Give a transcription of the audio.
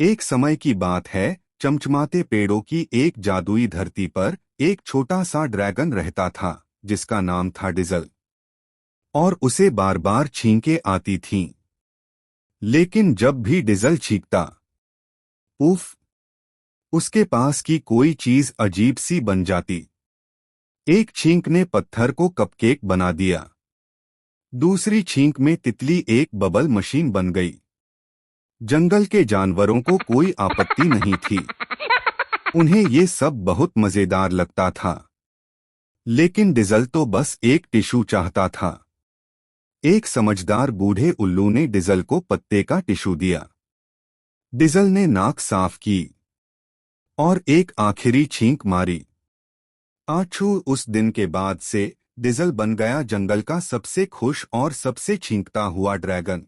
एक समय की बात है, चमचमाते पेड़ों की एक जादुई धरती पर एक छोटा सा ड्रैगन रहता था, जिसका नाम था डिजल। और उसे बार बार छींकें आती थीं। लेकिन जब भी डिजल छींकता, उफ, उसके पास की कोई चीज अजीब सी बन जाती। एक छींक ने पत्थर को कपकेक बना दिया। दूसरी छींक में तितली एक बबल मशीन बन गई। जंगल के जानवरों को कोई आपत्ति नहीं थी। उन्हें ये सब बहुत मजेदार लगता था। लेकिन डिजल तो बस एक टिश्यू चाहता था। एक समझदार बूढ़े उल्लू ने डिजल को पत्ते का टिश्यू दिया। डिजल ने नाक साफ की और एक आखिरी छींक मारी। आछू, उस दिन के बाद से डिजल बन गया जंगल का सबसे खुश और सबसे छींकता हुआ ड्रैगन।